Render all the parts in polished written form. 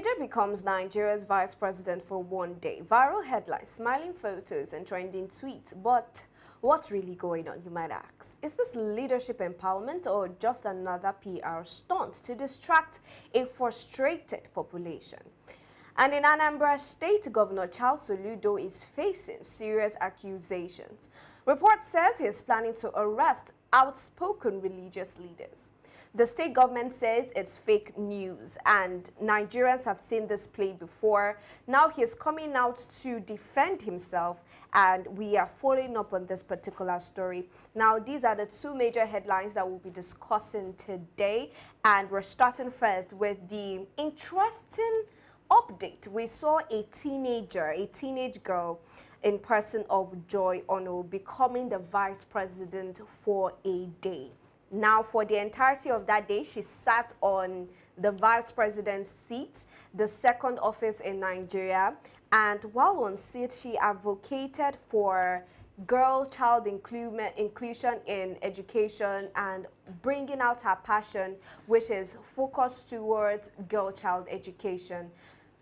Teenager becomes Nigeria's vice president for one day. Viral headlines, smiling photos, and trending tweets. But what's really going on, you might ask? Is this leadership empowerment or just another PR stunt to distract a frustrated population? And in Anambra State, Governor Charles Soludo is facing serious accusations. Report says he is planning to arrest outspoken religious leaders. The state government says it's fake news, and Nigerians have seen this play before. Now he is coming out to defend himself, and we are following up on this particular story. Now, these are the two major headlines that we'll be discussing today, and we're starting first with the interesting update. We saw a teenage girl in person of Joy Ono becoming the vice president for a day. Now, for the entirety of that day, she sat on the vice president's seat, the second office in Nigeria. And while on seat, she advocated for girl-child inclusion in education and bringing out her passion, which is focused towards girl-child education.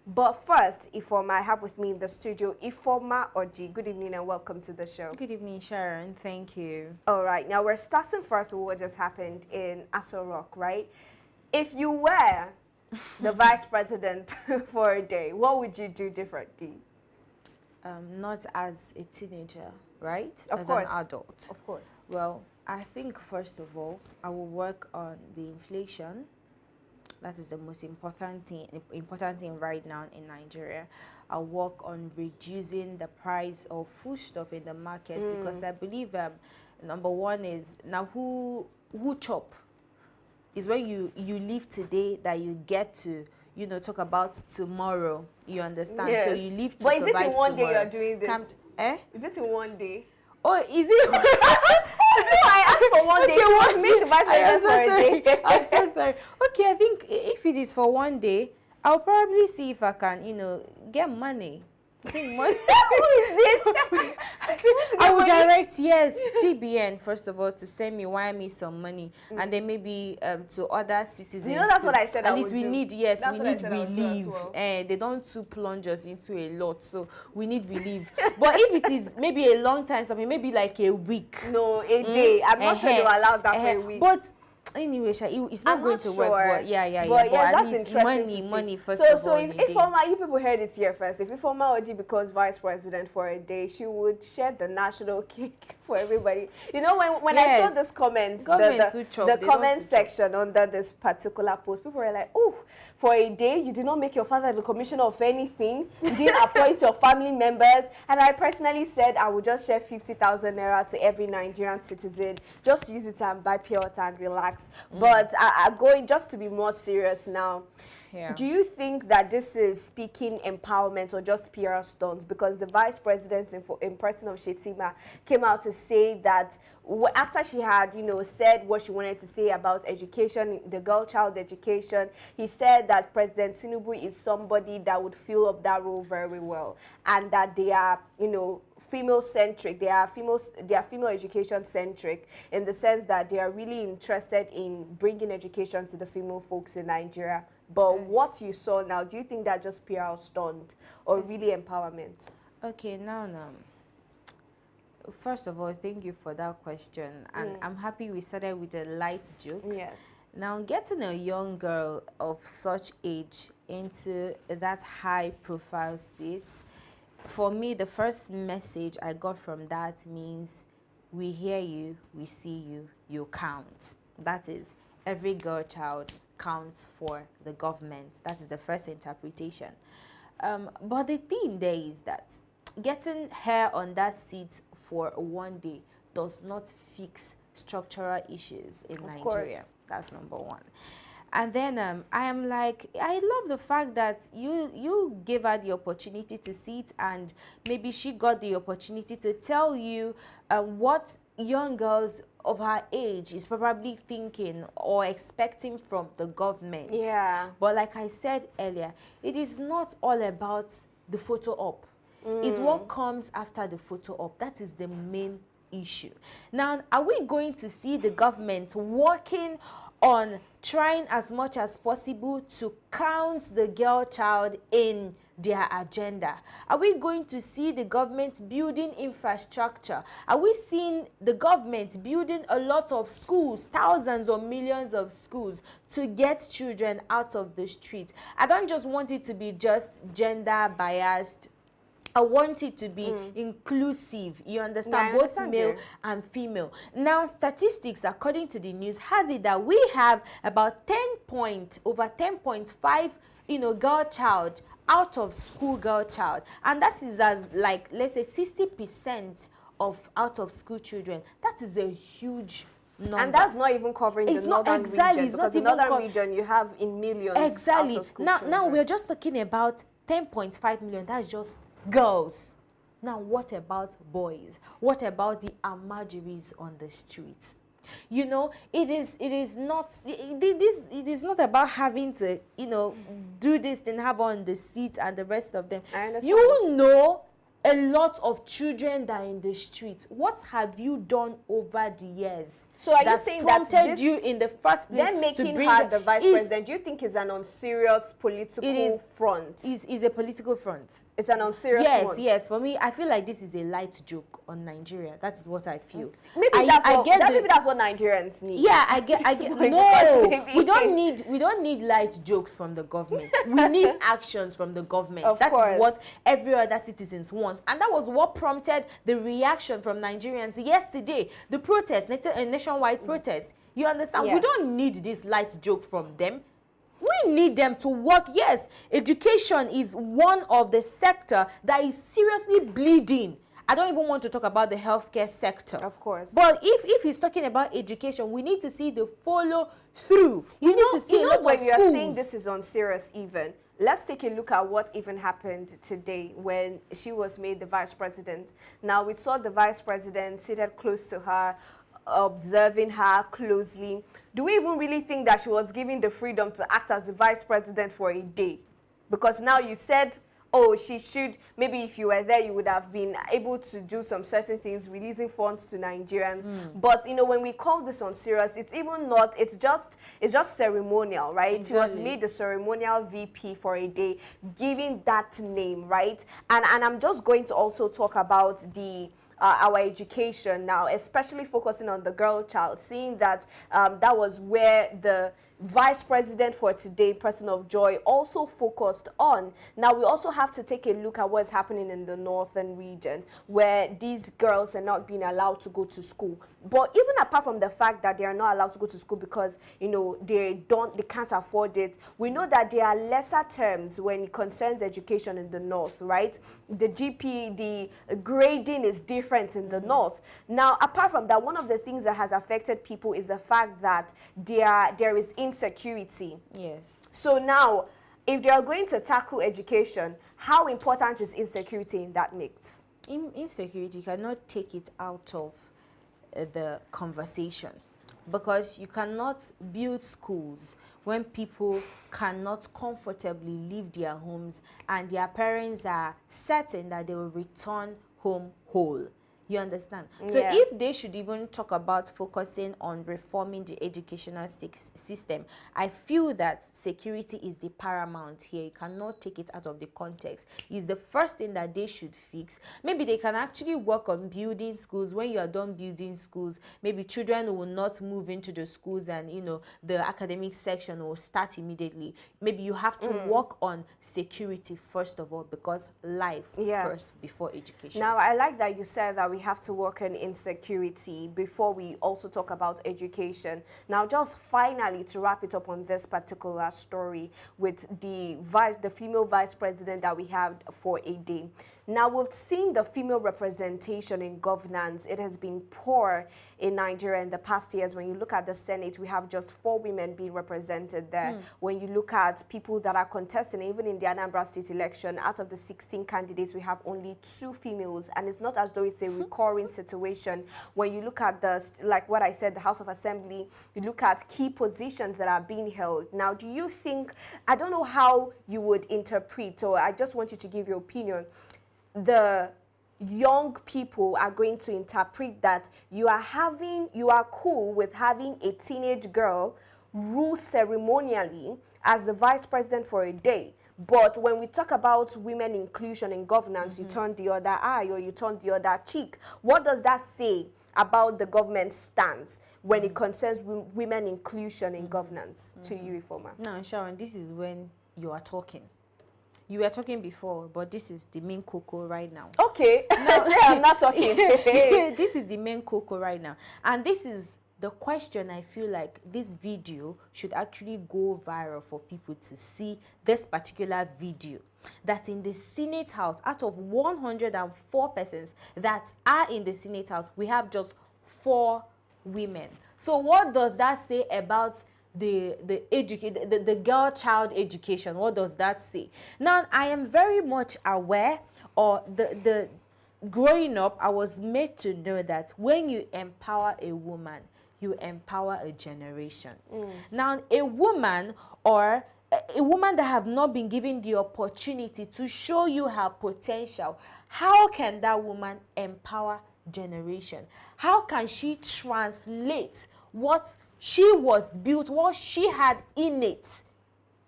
But first, Ifoma, I have with me in the studio Ifoma Oji. Good evening and welcome to the show. Good evening, Sharon. Thank you. All right, now we're starting first with what just happened in Aso Rock, right? If you were the vice president for a day, what would you do differently? Not as a teenager, right? Of course. As an adult. Of course. Well, I think first of all, I will work on the inflation. That is the most important thing right now in Nigeria. I'll work on reducing the price of foodstuff in the market because I believe number one is now who chop is when you live today that you get to talk about tomorrow. You understand? Yes. So you live to but survive is it in one tomorrow. day you're doing this? Is it in one day? Oh, is it? I asked for one day. One Make the vice president for a day. I'm so sorry. Okay, I think if it is for one day, I'll probably see if I can, get money. I think money. Who is this? I would direct, CBN, first of all, to send me some money, and then maybe to other citizens. That's what I said. At least we need relief. Well. They don't too plunge us into a lot, so we need relief. But if it is maybe a long time, something maybe like a week. No, a day. I'm not sure they will allow that for a week. But anyway, it's not going to work. But yeah. But at least money first of all. So if Ifoma, you people heard it here first. If Ifoma Oji becomes vice president for a day, she would share the national cake for everybody. You know, when I saw this comment, the comment section under this particular post, people were like, "Oh, for a day, you did not make your father the commissioner of anything. You didn't appoint your family members." And I personally said I would just share 50,000 naira to every Nigerian citizen. Just use it and buy pure water and relax. But I'm going just to be more serious now. Yeah. Do you think that this is speaking empowerment or just PR stunts? Because the vice president in person of Shetima came out to say that after she had, said what she wanted to say about education, the girl-child education, he said that President Tinubu is somebody that would fill up that role very well, and that they are, female-centric. They are female education-centric in the sense that they are really interested in bringing education to the female folks in Nigeria. But what you saw now, do you think that just PR stunt or really empowerment? Okay, now. First of all, thank you for that question. And I'm happy we started with a light joke. Yes. Now, getting a young girl of such age into that high-profile seat, for me, the first message I got from that means we hear you, we see you, you count. That is, every girl child counts for the government. That is the first interpretation. But the thing there is that getting her on that seat for one day does not fix structural issues in Nigeria. That's number one. And then I am like, I love the fact that you gave her the opportunity to sit, and maybe she got the opportunity to tell you what young girls of her age is probably thinking or expecting from the government. Yeah. But like I said earlier, it is not all about the photo op. It's what comes after the photo op. That is the main issue. Now, are we going to see the government working on trying as much as possible to count the girl child in their agenda? Are we going to see the government building infrastructure? Are we seeing the government building a lot of schools, thousands or millions of schools, to get children out of the street? I don't just want it to be just gender biased. I want it to be inclusive. You understand? Yeah, Both male and female. Now, statistics, according to the news, has it that we have about over 10.5, girl child out of school girl child, and that is as like, let's say, 60% of out of school children. That is a huge number. And that's not even covering the northern region, because the northern region you have in millions. Exactly. Out of school Now we're just talking about 10.5 million. That's just girls. Now, what about boys? What about the Amajiris on the streets? It is not about having to, do this and have on the seat and the rest of them. I understand. A lot of children that are in the streets. What have you done over the years? So are you saying that prompted you in the first place then making her the vice president? Do you think is an unserious political front? Is a political front. It's an unserious one. Yes. For me, I feel like this is a light joke on Nigeria. That is what I feel. Maybe that's what Nigerians need. Yeah, I get. No, we don't need light jokes from the government. We need actions from the government. That is what every other citizens wants, and that was what prompted the reaction from Nigerians yesterday. The protest, nationwide protest. You understand? We don't need this light joke from them. We need them to work. Yes, education is one of the sector that is seriously bleeding. I don't even want to talk about the healthcare sector. Of course. But if he's talking about education, we need to see the follow through. You need to see a lot of schools. When you're saying this is unserious even, let's take a look at what even happened today when she was made the vice president. Now, we saw the vice president seated close to her, observing her closely. Do we even really think that she was given the freedom to act as the vice president for a day? Because now you said, oh, she should, maybe if you were there, you would have been able to do some certain things, releasing funds to Nigerians. But, when we call this unserious, it's even not, it's just ceremonial, right? Exactly. She was made the ceremonial VP for a day, giving that name, right? And I'm just going to also talk about our education now, especially focusing on the girl child, seeing that that was where the vice president for today, Person of Joy, also focused on. Now, we also have to take a look at what's happening in the northern region, where these girls are not being allowed to go to school. But even apart from the fact that they are not allowed to go to school because, they can't afford it, we know that there are lesser terms when it concerns education in the north, right? The GP, the grading is different in the north. Now, apart from that, one of the things that has affected people is the fact that there is insecurity. Yes. So now, if they are going to tackle education, how important is insecurity in that mix? Insecurity, you cannot take it out of the conversation, because you cannot build schools when people cannot comfortably leave their homes and their parents are certain that they will return home whole. You understand? So if they should even talk about focusing on reforming the educational system, I feel that security is the paramount here. You cannot take it out of the context. It's the first thing that they should fix. Maybe they can actually work on building schools. When you are done building schools, maybe children will not move into the schools and, the academic section will start immediately. Maybe you have to work on security first of all, because life first before education. Now, I like that you said that we have to work on insecurity before we also talk about education. Now, just finally to wrap it up on this particular story with the female vice president that we have for a day. Now, we've seen the female representation in governance. It has been poor in Nigeria in the past years. When you look at the Senate, we have just 4 women being represented there. When you look at people that are contesting, even in the Anambra State election, out of the 16 candidates, we have only 2 females. And it's not as though it's a recurring situation. When you look at like what I said, the House of Assembly, you look at key positions that are being held. Now, do you think, I don't know how you would interpret, or I just want you to give your opinion, the young people are going to interpret that you are cool with having a teenage girl rule ceremonially as the vice president for a day. But when we talk about women inclusion in governance, you turn the other eye or you turn the other cheek. What does that say about the government's stance when it concerns women inclusion in governance to you, Reformer? Now, Sharon, this is when you are talking. You were talking before, but this is the main cocoa right now. Okay. No, I'm not talking. This is the main cocoa right now. And this is the question. I feel like this video should actually go viral for people to see this particular video. That in the Senate House, out of 104 persons that are in the Senate House, we have just 4 women. So what does that say about the girl child education? What does that say? Now, I am very much aware, or the growing up, I was made to know that when you empower a woman, you empower a generation. Now, a woman, or a woman that have not been given the opportunity to show you her potential, how can that woman empower generation? How can she translate what she was built, what she had in it,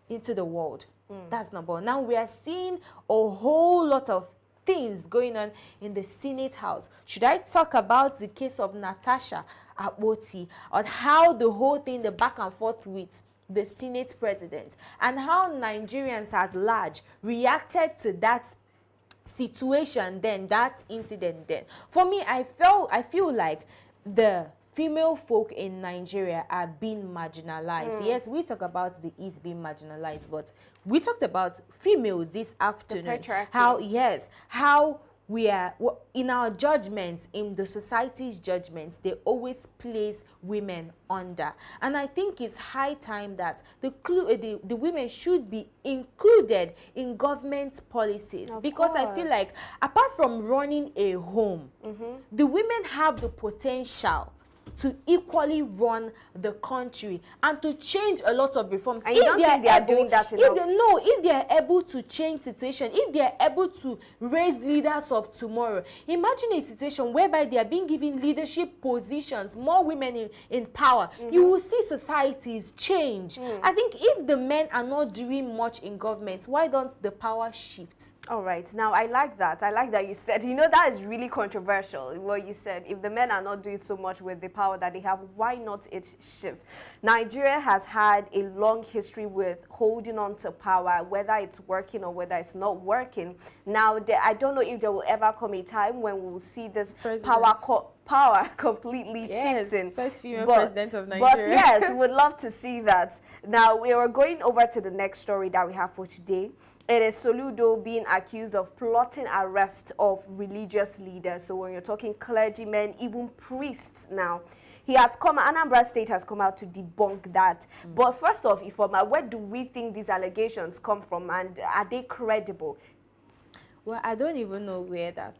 into the world? That's number one. Now we are seeing a whole lot of things going on in the Senate House. Should I talk about the case of Natasha Akpoti, on how the whole thing, the back and forth with the Senate president, and how Nigerians at large reacted to that situation, then that incident? Then for me, I feel like the female folk in Nigeria are being marginalized. Yes, we talk about the East being marginalized, but we talked about females this afternoon. How we are, in our judgments, in the society's judgments, they always place women under. And I think it's high time that the women should be included in government policies. Because I feel like, apart from running a home, the women have the potential to equally run the country and to change a lot of reforms. And you don't think they are doing that enough? If they are able to change situation, if they are able to raise leaders of tomorrow, imagine a situation whereby they are being given leadership positions, more women in power. You will see societies change. I think if the men are not doing much in government, why don't the power shift? All right. Now, I like that. I like that you said, you know, that is really controversial, what you said. If the men are not doing so much with the power that they have, why not it shift? Nigeria has had a long history with holding on to power, whether it's working or whether it's not working. Now, I don't know if there will ever come a time when we will see this power completely shifting. First female president of Nigeria. But yes, we'd love to see that. Now, we are going over to the next story that we have for today. It is Soludo being accused of plotting arrest of religious leaders. So when you're talking clergymen, even priests now, Anambra State has come out to debunk that. But first off, Ifoma, where do we think these allegations come from, and are they credible? Well, I don't even know where that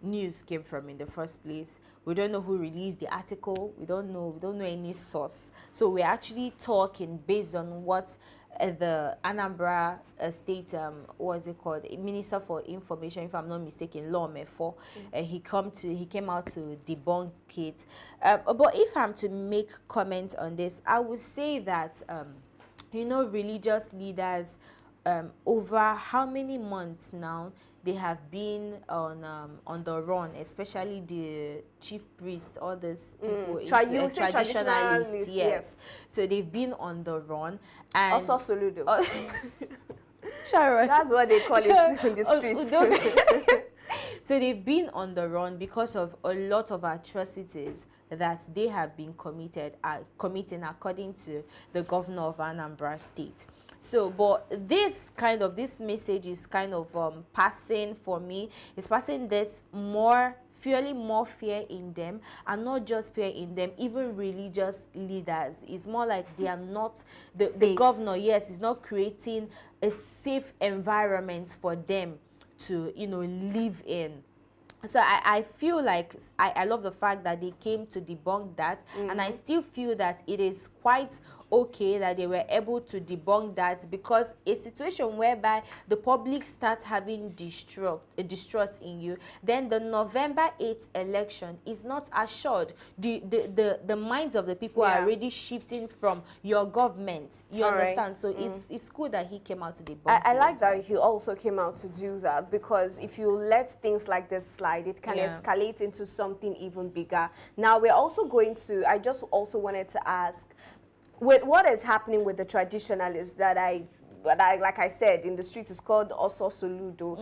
news came from in the first place. We don't know who released the article. We don't know any source. So we're actually talking based on what the Anambra State, what is it called, Minister for Information, if I'm not mistaken, Law Mefo, he came out to debunk it. But if I'm to make comment on this, I would say that you know, religious leaders, over how many months now they have been on the run, especially the chief priests, all these people, traditionalists, yes. So they've been on the run. And also Soludo. Sharon. That's what they call it in the streets. So they've been on the run because of a lot of atrocities that they have been committing according to the governor of Anambra State. So, but this message is kind of passing, for me, it's passing this fairly more fear in them, and not just fear in them, even religious leaders. It's more like they are not, the governor, yes, is not creating a safe environment for them to, you know, live in. So I feel like I love the fact that they came to debunk that, and I still feel that it is quite okay that they were able to debunk that, because a situation whereby the public starts having distrust in you, then the November 8th election is not assured. The minds of the people are already shifting from your government. You understand? So it's cool that he came out to debunk. I like that he also came out to do that, because if you let things like this slide, it can escalate into something even bigger. Now we're also going to, I just also wanted to ask, with what is happening with the traditionalists that like I said, in the street is called also Soludo.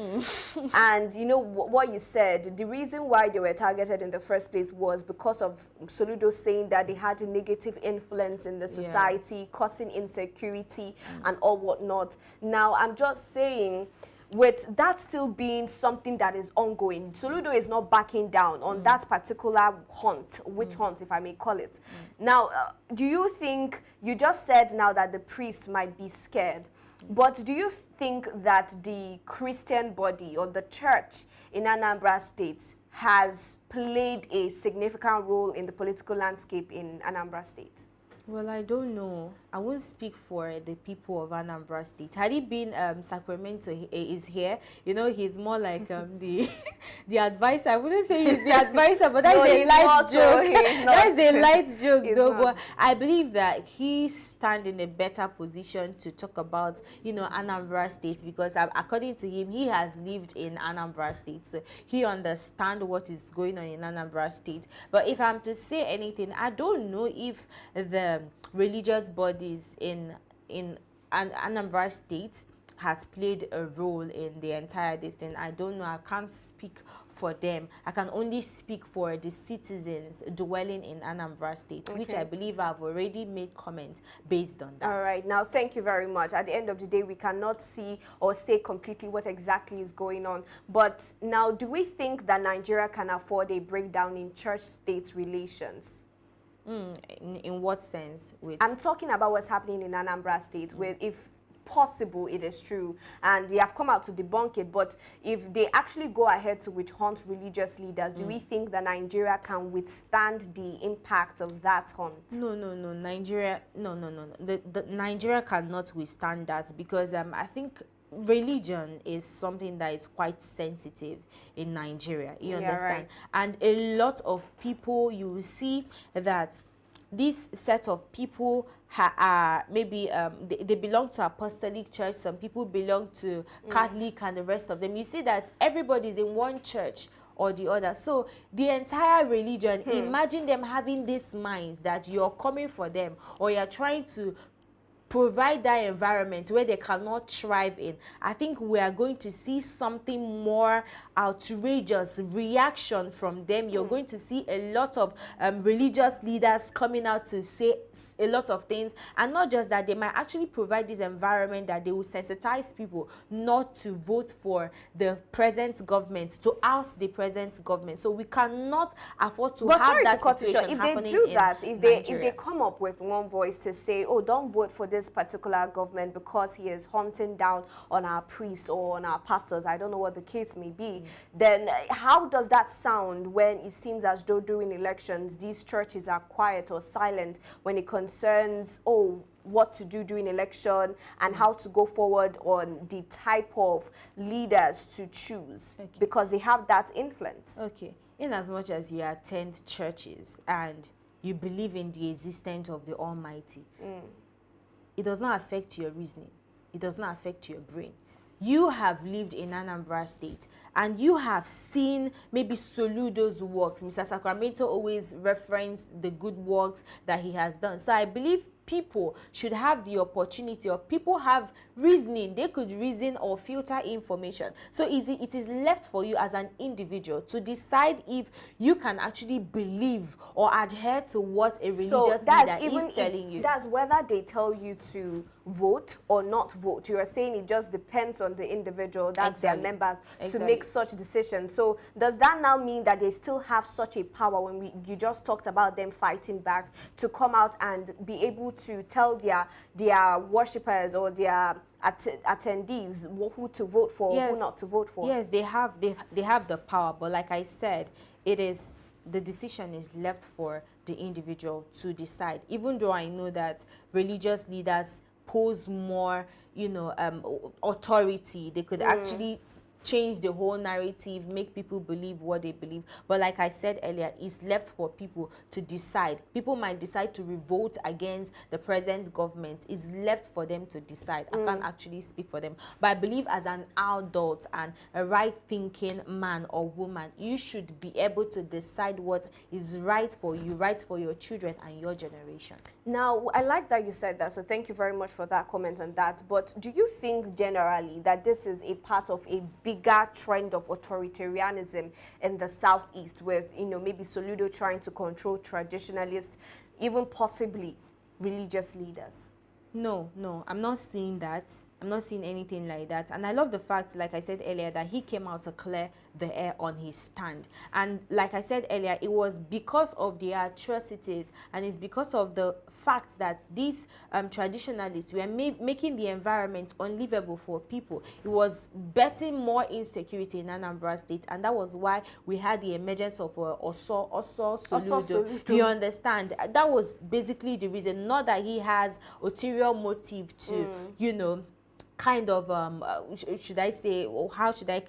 And you know what you said, the reason why they were targeted in the first place was because of Soludo saying that they had a negative influence in the society, causing insecurity and all whatnot. Now, I'm just saying, with that still being something that is ongoing, Soludo is not backing down on that particular hunt, witch hunt, if I may call it. Now, do you think, you just said now that the priest might be scared, but do you think that the Christian body or the church in Anambra State has played a significant role in the political landscape in Anambra State? Well, I don't know. I won't speak for the people of Anambra State. Had he been Sacramento is here, you know, he's more like the advisor. I wouldn't say he's the advisor, but that's a light joke. That's a light joke, though. But I believe that he stand in a better position to talk about, you know, Anambra State, because according to him, he has lived in Anambra State, so he understands what is going on in Anambra State. But if I'm to say anything, I don't know if the religious bodies in Anambra State has played a role in the entire distance. I don't know. I can't speak for them. I can only speak for the citizens dwelling in Anambra State, which I believe I've already made comments based on that. All right. Now, thank you very much. At the end of the day, we cannot see or say completely what exactly is going on. But now, do we think that Nigeria can afford a breakdown in church-state relations? In what sense? I'm talking about what's happening in Anambra State, where if possible it is true, and they have come out to debunk it, but if they actually go ahead to witch hunt religious leaders, do we think that Nigeria can withstand the impact of that hunt? No. Nigeria, no. The Nigeria cannot withstand that, because I think religion is something that is quite sensitive in Nigeria. You understand? Right. And a lot of people, you will see that this set of people are maybe they belong to apostolic church, some people belong to Catholic, and the rest of them. You see that everybody's in one church or the other. So the entire religion, imagine them having this minds that you're coming for them, or you're trying to provide that environment where they cannot thrive in. I think we are going to see something more outrageous reaction from them. You're going to see a lot of religious leaders coming out to say a lot of things, and not just that, they might actually provide this environment that they will sensitize people not to vote for the present government, to oust the present government. So we cannot afford to have that situation happening. If they do that, if they come up with one voice to say, oh, don't vote for this particular government because he is hunting down on our priests or on our pastors, I don't know what the case may be, then how does that sound when it seems as though during elections these churches are quiet or silent when it concerns, oh, what to do during election and how to go forward on the type of leaders to choose, because they have that influence? Okay, in as much as you attend churches and you believe in the existence of the Almighty, it does not affect your reasoning. It does not affect your brain. You have lived in Anambra State and you have seen maybe Soludo's works. Mr. Sacramento always referenced the good works that he has done. So I believe people should have the opportunity, or people have reasoning. They could reason or filter information. So it is left for you as an individual to decide if you can actually believe or adhere to what a religious leader is telling you. That's whether they tell you to vote or not vote. You are saying it just depends on the individual, that's their members, to make such decisions. So does that now mean that they still have such a power, when you just talked about them fighting back, to come out and be able to tell their worshippers or their attendees who to vote for, who not to vote for? Yes, they have the power, but like I said, it is the decision is left for the individual to decide. Even though I know that religious leaders pose more, you know, authority, they could actually change the whole narrative, make people believe what they believe. But like I said earlier, it's left for people to decide. People might decide to revolt against the present government. It's left for them to decide. I can't actually speak for them. But I believe as an adult and a right-thinking man or woman, you should be able to decide what is right for you, right for your children and your generation. Now, I like that you said that, so thank you very much for that comment on that. But do you think generally that this is a part of a bigger trend of authoritarianism in the Southeast, with, you know, maybe Soludo trying to control traditionalists, even possibly religious leaders? No, I'm not seeing that. I'm not seeing anything like that. And I love the fact, like I said earlier, that he came out to clear the air on his stand. And like I said earlier, it was because of the atrocities, and it's because of the fact that these traditionalists were making the environment unlivable for people. It was betting more insecurity in Anambra State, and that was why we had the emergence of Soludo. You understand? That was basically the reason. Not that he has ulterior motive to, you know, kind of should I say, or how should I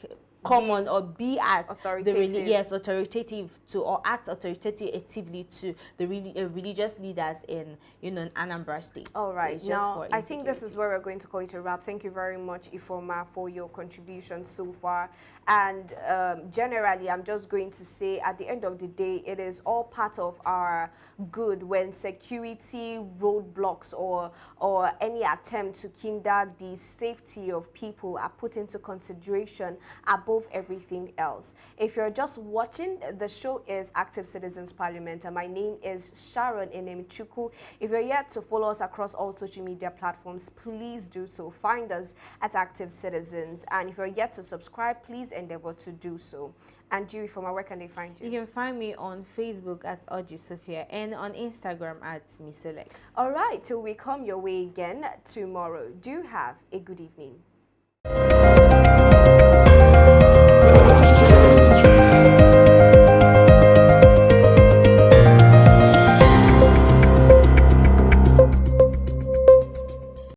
come on or be at the authoritative to, or act authoritatively to the religious leaders in, you know, in Anambra State. All right, so now I think this is where we're going to call it a wrap. Thank you very much, Ifoma, for your contribution so far. And generally, I'm just going to say, at the end of the day, it is all part of our good when security roadblocks or any attempt to hinder the safety of people are put into consideration above everything else. If you're just watching, the show is Active Citizens Parliament, and my name is Sharon Enemchuku. If you're yet to follow us across all social media platforms, please do so. Find us at Active Citizens, and if you're yet to subscribe, please endeavor to do so. And Julie, from where can they find you? You can find me on Facebook at Oji Sophia and on Instagram at Misolex. All right, till we come your way again tomorrow. Do have a good evening.